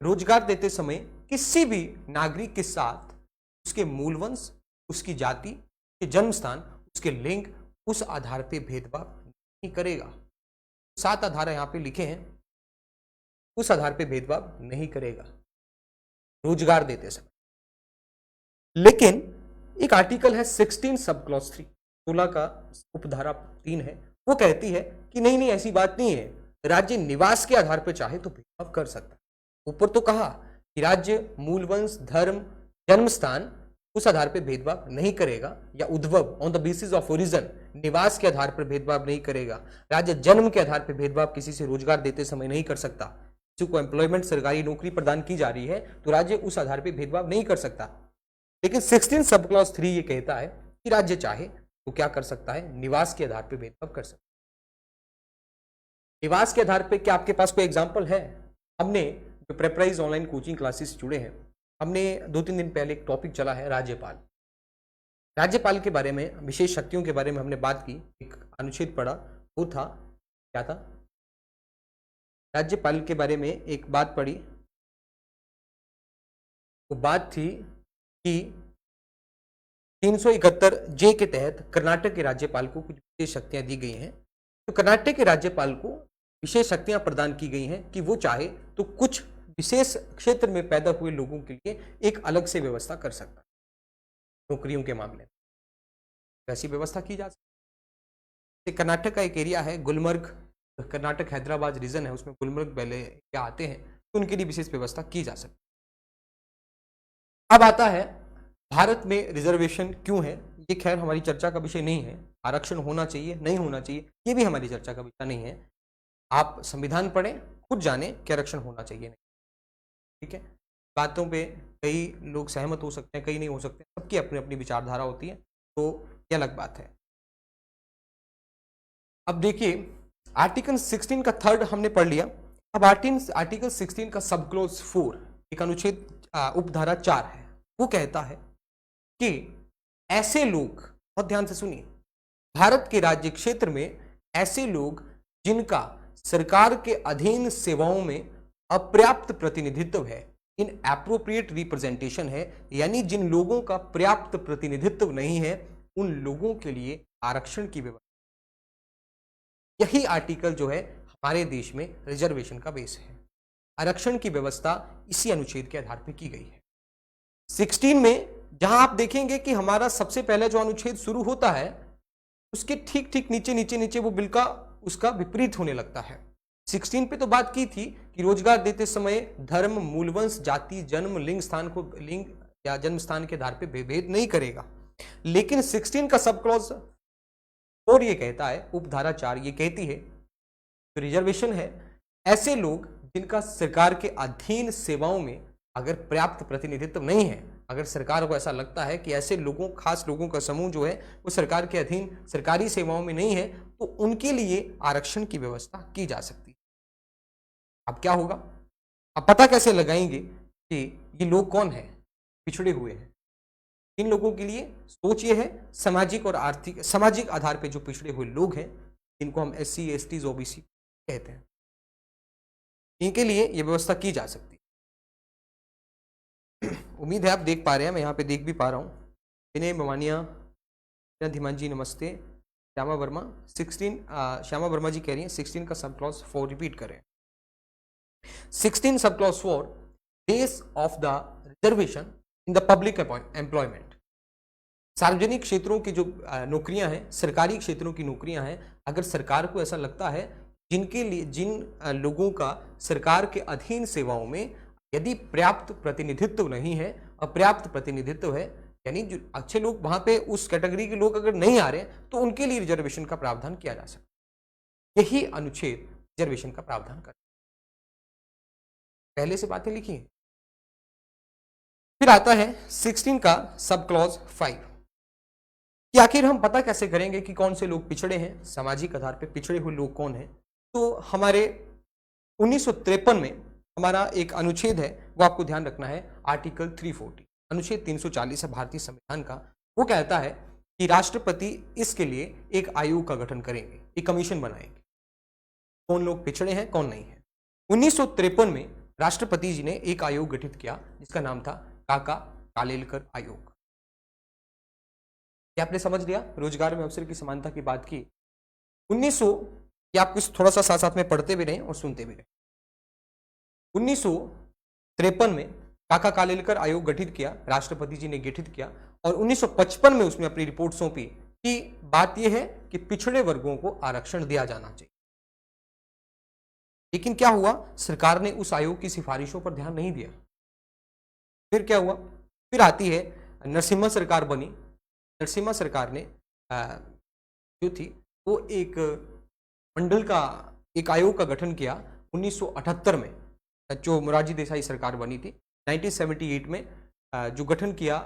रोजगार देते समय किसी भी नागरिक के साथ उसके मूल वंश, उसकी जाति, उसके जन्म स्थान, उसके लिंग, उस आधार पे भेदभाव नहीं करेगा। 7 आधार यहां पे लिखे हैं, उस आधार पे भेदभाव नहीं करेगा रोजगार देते समय। लेकिन एक आर्टिकल है 16 सब क्लॉज 3, 16 का उपधारा 3 है, वो कहती है कि नहीं नहीं ऐसी बात नहीं है, राज्य निवास के आधार पर चाहे तो भेदभाव कर सकता है। ऊपर तो कहा कि राज्य मूल वंश, धर्म, जन्म स्थान, उस आधार पर भेदभाव नहीं करेगा, या उद्भव on the basis of origin, निवास के आधार पर भेदभाव नहीं करेगा। राज्य जन्म के आधार पर भेदभाव किसी से रोजगार देते समय नहीं कर सकता। किसी को एम्प्लॉयमेंट, सरकारी नौकरी प्रदान की जा रही है तो राज्य उस आधार पर भेदभाव नहीं कर सकता। लेकिन 16 सब क्लॉज 3 ये कहता है कि राज्य चाहे तो क्या कर सकता है, निवास के आधार पर भेदभाव कर सकता है। निवास के आधार पर क्या आपके पास कोई एग्जाम्पल है? हमने जो प्रेपराइज ऑनलाइन कोचिंग क्लासेस जुड़े हैं, हमने 2-3 दिन पहले एक टॉपिक चला है राज्यपाल। राज्यपाल के बारे में, विशेष शक्तियों के बारे में हमने बात की, एक अनुच्छेद पढ़ा, वो था क्या था, राज्यपाल के बारे में एक बात पढ़ी। वो बात थी कि 371 जे के तहत कर्नाटक के राज्यपाल को कुछ विशेष शक्तियां दी गई हैं। तो कर्नाटक के राज्यपाल को विशेष शक्तियां प्रदान की गई हैं कि वो चाहे तो कुछ विशेष क्षेत्र में पैदा हुए लोगों के लिए एक अलग से व्यवस्था कर सकता है। नौकरियों के मामले में वैसी व्यवस्था की जा सकती है। कर्नाटक का एक एरिया है गुलमर्ग, कर्नाटक हैदराबाद रीजन है, उसमें गुलमर्ग पहले क्या आते हैं, तो उनके लिए विशेष व्यवस्था की जा सकती है। अब आता है भारत में रिजर्वेशन क्यों है। ये खैर हमारी चर्चा का विषय नहीं है, आरक्षण होना चाहिए नहीं होना चाहिए ये भी हमारी चर्चा का विषय नहीं है। आप संविधान पढ़ें, खुद जाने कि आरक्षण होना चाहिए नहीं, ठीक है। बातों पे कई लोग सहमत हो सकते हैं, कई नहीं हो सकते, सबकी अपनी अपनी विचारधारा होती है, तो ये अलग बात है। अब देखिए आर्टिकल 16 का 3rd हमने पढ़ लिया। अब आर्टिकल 16 का सब क्लोज 4, एक अनुच्छेद उपधारा 4 है, वो कहता है कि ऐसे लोग, बहुत ध्यान से सुनिए, भारत के राज्य क्षेत्र में ऐसे लोग जिनका सरकार के अधीन सेवाओं में अपर्याप्त प्रतिनिधित्व है, इन एप्रोप्रिएट रिप्रेजेंटेशन है, यानी जिन लोगों का पर्याप्त प्रतिनिधित्व नहीं है उन लोगों के लिए आरक्षण की व्यवस्था, यही आर्टिकल जो है हमारे देश में रिजर्वेशन का बेस है। आरक्षण की व्यवस्था इसी अनुच्छेद के आधार पर की गई है। 16 में जहां आप देखेंगे कि हमारा सबसे पहला जो अनुच्छेद शुरू होता है उसके ठीक ठीक नीचे नीचे नीचे वो बिल का उसका विपरीत होने लगता है। 16 पे तो बात की थी कि रोजगार देते समय धर्म, मूलवंश, जाति, जन्म, लिंग या जन्म स्थान के आधार पे भेद नहीं करेगा। लेकिन 16 का सब क्लॉज 4 ये कहता है, उपधारा 4 ये कहती है, तो रिजर्वेशन है ऐसे लोग जिनका सरकार के अधीन सेवाओं में अगर पर्याप्त प्रतिनिधित्व नहीं है, अगर सरकार को ऐसा लगता है कि ऐसे लोगों, खास लोगों का समूह जो है वो सरकार के अधीन सरकारी सेवाओं में नहीं है, तो उनके लिए आरक्षण की व्यवस्था की जा सकती है। अब क्या होगा, अब पता कैसे लगाएंगे कि ये लोग कौन है, पिछड़े हुए हैं। इन लोगों के लिए सोच ये है, सामाजिक और आर्थिक, सामाजिक आधार पर जो पिछड़े हुए लोग हैं जिनको हम SC, ST, OBC कहते हैं, इनके लिए ये व्यवस्था की जा सकती है। उम्मीद है आप देख पा रहे हैं, मैं यहाँ पे देख भी पा रहा हूँ। विनय मवानिया, धीमान जी नमस्ते। श्यामा वर्मा 16 श्यामा वर्मा जी कह रही हैं 16 का सब क्लॉज 4 रिपीट करें। 16 sub clause 4 base of the reservation in the public employment. सार्वजनिक क्षेत्रों की जो नौकरियां हैं, सरकारी क्षेत्रों की नौकरियां हैं, अगर सरकार को ऐसा लगता है जिनके लिए, जिन लोगों का सरकार के अधीन सेवाओं में यदि पर्याप्त प्रतिनिधित्व नहीं है, अपर्याप्त प्रतिनिधित्व है, यानी जो अच्छे लोग वहां पे उस कैटेगरी के लोग अगर नहीं आ रहे हैं, तो उनके लिए रिजर्वेशन का प्रावधान किया जा सकता है। यही अनुच्छेद रिजर्वेशन का प्रावधान करता है। पहले से बातें लिखी हैं। फिर आता है 16 का सब क्लॉज 5 कि आखिर हम पता कैसे करेंगे कि कौन से लोग पिछड़े हैं, सामाजिक आधार पर पिछड़े हुए लोग कौन हैं। तो हमारे 1953 में हमारा एक अनुच्छेद है, वो आपको ध्यान रखना है, आर्टिकल 340, अनुच्छेद 340 है भारतीय संविधान का। वो कहता है कि राष्ट्रपति इसके लिए एक आयोग का गठन करेंगे, एक कमीशन बनाएंगे, कौन लोग पिछड़े हैं कौन नहीं है। 1953 में राष्ट्रपति जी ने एक आयोग गठित किया जिसका नाम था काका कालेलकर आयोग। क्या आपने समझ लिया, रोजगार में अवसर की समानता की बात की। 1900 कि आप कुछ थोड़ा सा साथ साथ में पढ़ते भी रहें और सुनते भी रहें। 1953 में काका कालेलकर आयोग गठित किया, राष्ट्रपति जी ने गठित किया, और 1955 में उसने अपनी रिपोर्ट सौंपी कि बात यह है कि पिछड़े वर्गों को आरक्षण दिया जाना चाहिए। लेकिन क्या हुआ, सरकार ने उस आयोग की सिफारिशों पर ध्यान नहीं दिया। फिर क्या हुआ, फिर आती है नरसिम्हा सरकार बनी। नरसिम्हा सरकार ने जो थी वो एक मंडल का, एक आयोग का गठन किया 1978 में, जो मोरारजी देसाई सरकार बनी थी। 1978 में जो गठन किया,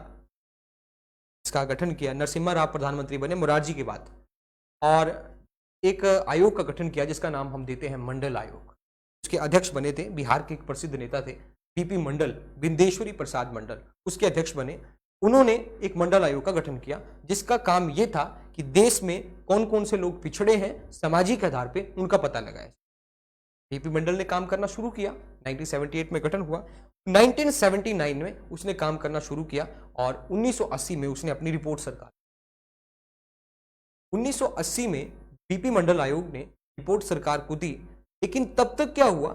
इसका गठन किया, नरसिम्हा राव प्रधानमंत्री बने मोरारजी के बाद, और एक आयोग का गठन किया जिसका नाम हम देते हैं मंडल आयोग। उसके अध्यक्ष बने थे बिहार के एक प्रसिद्ध नेता थे बीपी मंडल, बिंदेश्वरी प्रसाद मंडल, उसके अध्यक्ष बने। उन्होंने एक मंडल आयोग का गठन किया जिसका काम यह था कि देश में कौन कौन से लोग पिछड़े हैं सामाजिक आधार पे, उनका पता लगाए। बीपी मंडल ने काम करना शुरू किया, 1978 में गठन हुआ। 1979 में उसने काम करना शुरू किया और 1980 में उसने अपनी रिपोर्ट सरकार, 1980 में बीपी मंडल आयोग ने रिपोर्ट सरकार को दी। लेकिन तब तक क्या हुआ,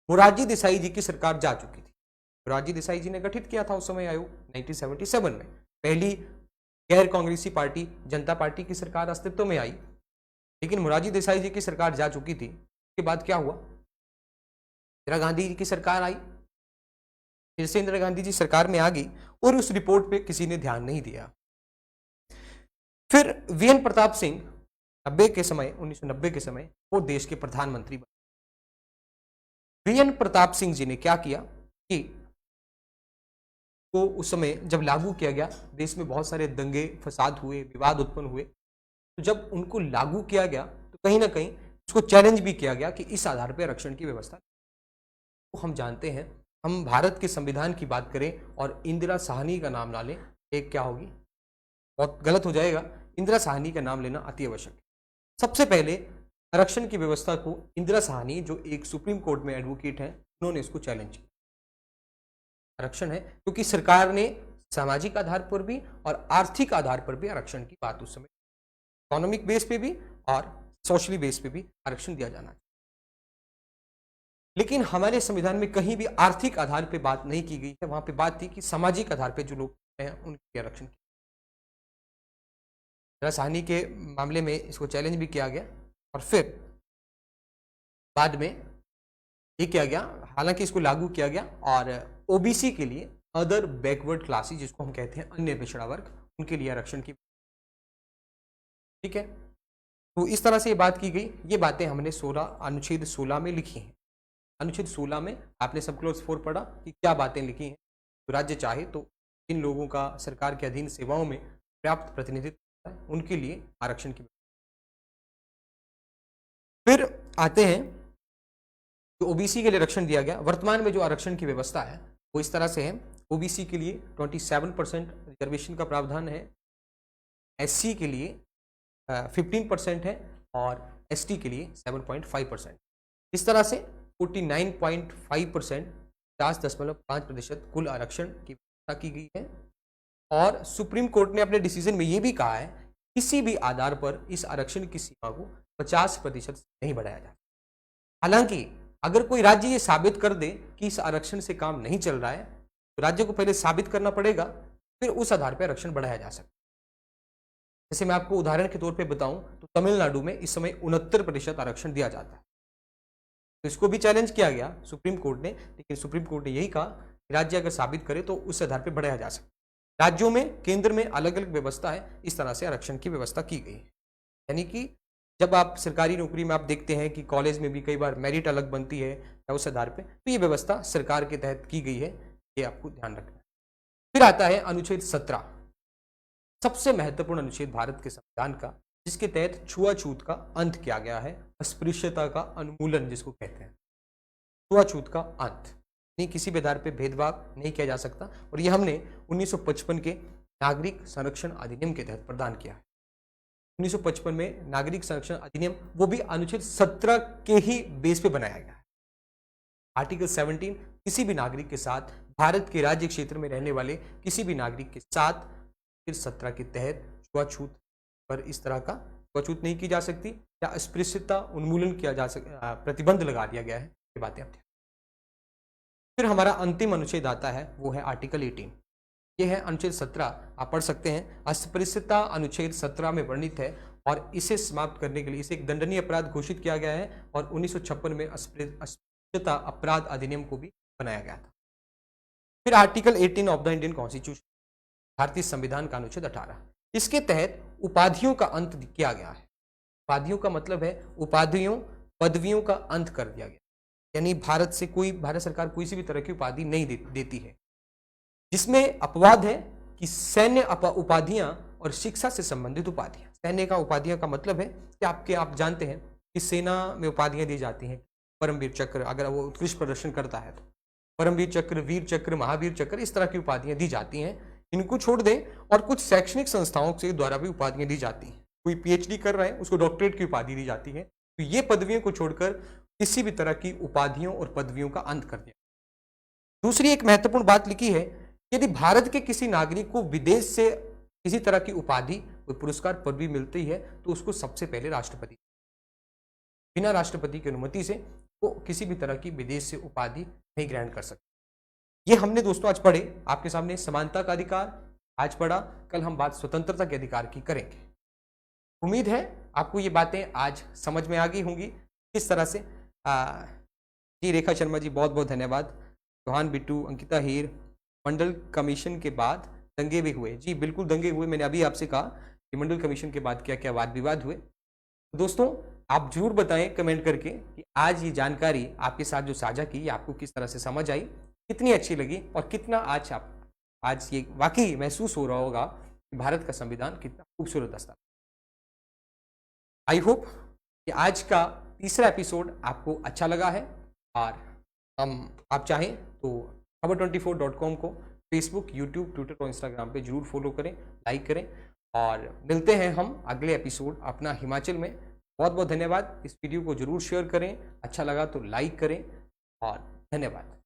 मोरारजी देसाई जी की सरकार जा चुकी थी। मोरारजी देसाई जी ने गठित किया था उस समय आयोग 1977 में। पहली गैर कांग्रेसी पार्टी जनता पार्टी की सरकार अस्तित्व में आई, लेकिन मोरारजी देसाई जी की सरकार जा चुकी थी। उसके बाद क्या हुआ, इंदिरा गांधी जी की सरकार आई, फिर से इंदिरा गांधी जी सरकार में आ गई और उस रिपोर्ट पे किसी ने ध्यान नहीं दिया। फिर वीएन प्रताप सिंह 1990 के समय वो देश के प्रधानमंत्री बने। वीएन प्रताप सिंह जी ने क्या किया कि वो उस समय जब लागू किया गया, देश में बहुत सारे दंगे फसाद हुए, विवाद उत्पन्न हुए, तो जब उनको लागू किया गया तो कहीं ना कहीं उसको चैलेंज भी किया गया कि इस आधार पर आरक्षण की व्यवस्था। तो हम जानते हैं हम भारत के संविधान की बात करें और इंदिरा साहनी का नाम ना लें, एक क्या होगी, बहुत गलत हो जाएगा। इंदिरा साहनी का नाम लेना अति आवश्यक है। सबसे पहले आरक्षण की व्यवस्था को इंदिरा साहनी, जो एक सुप्रीम कोर्ट में एडवोकेट हैं, उन्होंने इसको चैलेंज किया। आरक्षण है क्योंकि सरकार ने सामाजिक आधार पर भी और आर्थिक आधार पर भी आरक्षण की बात उस समय, इकोनॉमिक बेस पे भी और सोशली बेस पे भी आरक्षण दिया जाना चाहिए। लेकिन हमारे संविधान में कहीं भी आर्थिक आधार पे बात नहीं की गई है, वहां पे बात थी कि सामाजिक आधार पे जो लोग हैं उनके आरक्षण की। साहनी के मामले में इसको चैलेंज भी किया गया और फिर बाद में ये किया गया, हालांकि इसको लागू किया गया और ओबीसी के लिए, अदर बैकवर्ड क्लासेस जिसको हम कहते हैं अन्य पिछड़ा वर्ग, उनके लिए आरक्षण की, ठीक है। तो इस तरह से ये बात की गई। ये बातें हमने अनुच्छेद 16 में लिखी हैं। अनुच्छेद 16 में आपने सब क्लॉज 4 पढ़ा कि क्या बातें लिखी हैं। तो राज्य चाहे तो इन लोगों का सरकार के अधीन सेवाओं में पर्याप्त प्रतिनिधित्व है, उनके लिए आरक्षण की। फिर आते हैं जो ओबीसी के लिए आरक्षण दिया गया। वर्तमान में जो आरक्षण की व्यवस्था है वो इस तरह से है। ओबीसी के लिए 27% रिजर्वेशन का प्रावधान है, एससी के लिए 15% है और एसटी के लिए 7.5%। इस तरह से 49.5%, 50.5% कुल आरक्षण की व्यवस्था की गई है। और सुप्रीम कोर्ट ने अपने डिसीजन में यह भी कहा है किसी भी आधार पर इस आरक्षण की सीमा को 50% नहीं बढ़ाया जाए। हालांकि अगर कोई राज्य ये साबित कर दे कि इस आरक्षण से काम नहीं चल रहा है तो राज्य को पहले साबित करना पड़ेगा, फिर उस आधार पर आरक्षण बढ़ाया जा सकता है। जैसे मैं आपको उदाहरण के तौर पे बताऊं तो तमिलनाडु में इस समय 69% आरक्षण दिया जाता है। तो इसको भी चैलेंज किया गया सुप्रीम कोर्ट ने, लेकिन सुप्रीम कोर्ट ने यही कहा कि राज्य अगर साबित करे तो उस आधार पर बढ़ाया जा सकता है। राज्यों में, केंद्र में अलग अलग व्यवस्था है, इस तरह से आरक्षण की व्यवस्था की गई है। यानी कि जब आप सरकारी नौकरी में आप देखते हैं कि कॉलेज में भी कई बार मेरिट अलग बनती है या उस आधार पर, तो ये व्यवस्था सरकार के तहत की गई है, ये आपको ध्यान रखना है। फिर आता है अनुच्छेद 17, सबसे महत्वपूर्ण अनुच्छेद भारत के संविधान का, जिसके तहत छुआछूत का अंत किया गया है, अस्पृश्यता का उन्मूलन जिसको कहते हैं। छुआछूत का अंत, नहीं किसी भी आधार पे भेदभाव नहीं किया जा सकता, और यह हमने 1955 के नागरिक संरक्षण अधिनियम के तहत प्रदान किया है। 1955 में नागरिक संरक्षण अधिनियम, वो भी अनुच्छेद 17 के ही बेस पे बनाया गया है। आर्टिकल 17 किसी भी नागरिक के साथ, भारत के राज्य क्षेत्र में रहने वाले किसी भी नागरिक के साथ, फिर 17 के तहत छुआछूत पर इस तरह का छुआछूत नहीं की जा सकती या अस्पृश्यता उन्मूलन किया जा सकता, प्रतिबंध लगा दिया गया है। ये बातें आप। फिर हमारा अंतिम अनुच्छेद आता है, वो है आर्टिकल 18। ये है अनुच्छेद 17, आप पढ़ सकते हैं। अस्पृश्यता अनुच्छेद 17 में वर्णित है और इसे समाप्त करने के लिए इसे एक दंडनीय अपराध घोषित किया गया है और 1956 में अस्पृश्यता अपराध अधिनियम को भी बनाया गया था। फिर article 18 of the Indian constitution, भारतीय संविधान का अनुच्छेद 18, इसके तहत उपाधियों का अंत किया गया है। उपाधियों का मतलब है उपाधियों, पदवियों का अंत कर दिया गया। यानी भारत सरकार कोई सी भी तरह की उपाधि नहीं देती है, जिसमें अपवाद है कि सैन्य उपाधियां और शिक्षा से संबंधित उपाधियां। सैन्य का उपाधियां का मतलब है कि आप जानते हैं कि सेना में उपाधियां दी जाती हैं, परमवीर चक्र, अगर वो उत्कृष्ट प्रदर्शन करता है तो परमवीर चक्र, वीर चक्र, महावीर चक्र, इस तरह की उपाधियां दी जाती हैं। इनको छोड़ दें और कुछ शैक्षणिक संस्थाओं के द्वारा भी उपाधियां दी जाती हैं। कोई पीएचडी कर रहा है उसको डॉक्टरेट की उपाधि दी जाती है। तो ये पदवियों को छोड़कर किसी भी तरह की उपाधियों और पदवियों का अंत कर दिया। दूसरी एक महत्वपूर्ण बात लिखी है, यदि भारत के किसी नागरिक को विदेश से किसी तरह की उपाधि, कोई पुरस्कार, पदवी मिलती है तो उसको सबसे पहले राष्ट्रपति, बिना राष्ट्रपति की अनुमति से वो किसी भी तरह की विदेश से उपाधि नहीं ग्रहण कर सकते। ये हमने दोस्तों आज पढ़े आपके सामने समानता का अधिकार, आज पढ़ा, कल हम बात स्वतंत्रता के अधिकार की करेंगे। उम्मीद है आपको ये बातें आज समझ में आ गई होंगी किस तरह से। जी रेखा शर्मा जी बहुत बहुत धन्यवाद। चौहान बिट्टू, अंकिता हीर, मंडल कमीशन के बाद दंगे भी हुए। जी बिल्कुल दंगे हुए, मैंने अभी आपसे कहा कि मंडल कमीशन के बाद क्या क्या वाद विवाद हुए। तो दोस्तों आप जरूर बताएं कमेंट करके कि आज ये जानकारी आपके साथ जो साझा की आपको किस तरह से समझ आई, कितनी अच्छी लगी और कितना आज ये वाकई महसूस हो रहा होगा कि भारत का संविधान कितना खूबसूरत दस्तावेज। आई होप कि आज का तीसरा एपिसोड आपको अच्छा लगा है और आप चाहें तो खबर24.com को फेसबुक, यूट्यूब, ट्विटर और इंस्टाग्राम पे जरूर फॉलो करें, लाइक करें और मिलते हैं हम अगले एपिसोड अपना हिमाचल में। बहुत बहुत धन्यवाद। इस वीडियो को जरूर शेयर करें, अच्छा लगा तो लाइक करें और धन्यवाद।